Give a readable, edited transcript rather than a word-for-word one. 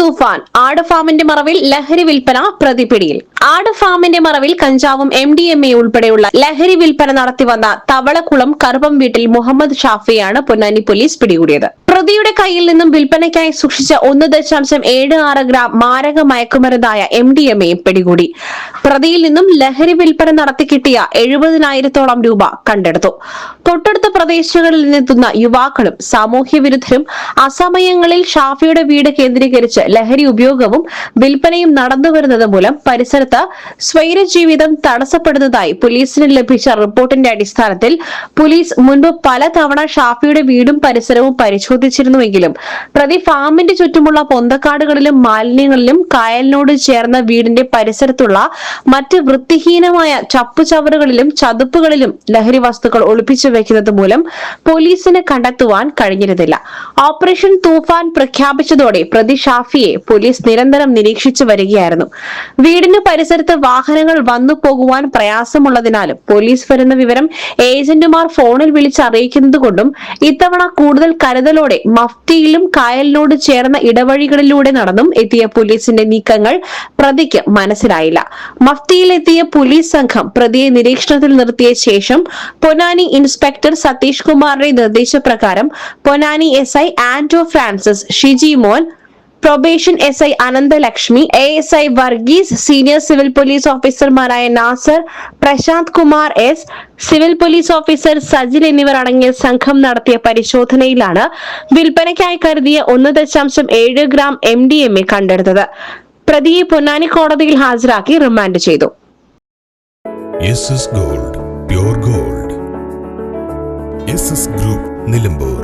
തൂഫാൻ. ആട് ഫാമിന്റെ മറവിൽ ലഹരി വിൽപ്പന, പ്രതി പിടിയിൽ. ആട് ഫാമിന്റെ മറവിൽ കഞ്ചാവും MDMA ഉൾപ്പെടെയുള്ള ലഹരി വിൽപ്പന നടത്തിവന്ന തവളക്കുളം കറുപ്പം വീട്ടിൽ മുഹമ്മദ് ഷാഫിയാണ് പൊന്നാനി പോലീസ് പിടികൂടിയത്. പ്രതിയുടെ കയ്യിൽ നിന്നും വിൽപ്പനയ്ക്കായി സൂക്ഷിച്ച 1.76 ഗ്രാം മാരക മയക്കുമരുന്നായ MDMA പിടികൂടി. പ്രതിയിൽ നിന്നും ലഹരി വിൽപ്പന നടത്തി കിട്ടിയ 70,000-ഓളം രൂപ കണ്ടെടുത്തു. തൊട്ടടുത്ത പ്രദേശങ്ങളിൽ നിന്നെത്തുന്ന യുവാക്കളും സാമൂഹ്യ വിരുദ്ധരും അസമയങ്ങളിൽ ഷാഫിയുടെ വീട് കേന്ദ്രീകരിച്ച് ലഹരി ഉപയോഗവും വിൽപ്പനയും നടന്നുവരുന്നത് മൂലം പരിസരത്ത് സ്വൈരജീവിതം തടസ്സപ്പെടുന്നതായി പോലീസിന് ലഭിച്ച റിപ്പോർട്ടിന്റെ അടിസ്ഥാനത്തിൽ പോലീസ് മുൻപ് പലതവണ ഷാഫിയുടെ വീടും പരിസരവും പരിശോധിച്ചിരുന്നുവെങ്കിലും പ്രതി ഫാമിന്റെ ചുറ്റുമുള്ള പൊന്തക്കാടുകളിലും മാലിന്യങ്ങളിലും കായലിനോട് ചേർന്ന വീടിന്റെ പരിസരത്തുള്ള മറ്റ് വൃത്തിഹീനമായ ചപ്പുചവറുകളിലും ചതുപ്പുകളിലും ലഹരി വസ്തുക്കൾ ഒളിപ്പിച്ചു വെക്കുന്നത് മൂലം പോലീസിന് കണ്ടെത്തുവാൻ കഴിഞ്ഞിരുന്നില്ല. ഓപ്പറേഷൻ തൂഫാൻ പ്രഖ്യാപിച്ചതോടെ പ്രതി ഷാഫിയെ പോലീസ് നിരന്തരം നിരീക്ഷിച്ചു വരികയായിരുന്നു. വീടിന് പരിസരത്ത് വാഹനങ്ങൾ വന്നു പോകുവാൻ പ്രയാസമുള്ളതിനാലും പോലീസ് വരുന്ന വിവരം ഏജന്റുമാർ ഫോണിൽ വിളിച്ച് അറിയിക്കുന്നതുകൊണ്ടും ഇത്തവണ കൂടുതൽ കരുതലോടെ മഫ്തിയിലും കായലിനോട് ചേർന്ന ഇടവഴികളിലൂടെ നടന്നും എത്തിയ പോലീസിന്റെ നീക്കങ്ങൾ പ്രതിക്ക് മനസ്സിലായില്ല. മഫ്തിയിലെത്തിയ പോലീസ് സംഘം പ്രതിയെ നിരീക്ഷണത്തിൽ നിർത്തിയ ശേഷം പൊന്നാനി ഇൻസ്പെക്ടർ സതീഷ് കുമാറിന്റെ നിർദ്ദേശപ്രകാരം Ponnani SI Anto Francis, Shiji Mon, probation SI Ananthalakshmi, ASI Varghese, senior civil police ഓഫീസർമാരായ Nasar, Prasanth Kumar S, civil police officer Sajil എന്നിവർ അടങ്ങിയ സംഘം നടത്തിയ പരിശോധനയിലാണ് വിൽപ്പനയ്ക്കായി കരുതിയ 1.7 ഗ്രാം MDMA കണ്ടെടുത്തത്. പ്രതിയെ പൊന്നാനി കോടതിയിൽ ഹാജരാക്കി റിമാൻഡ് ചെയ്തു. Gold, pure gold. SS group, Nilambur.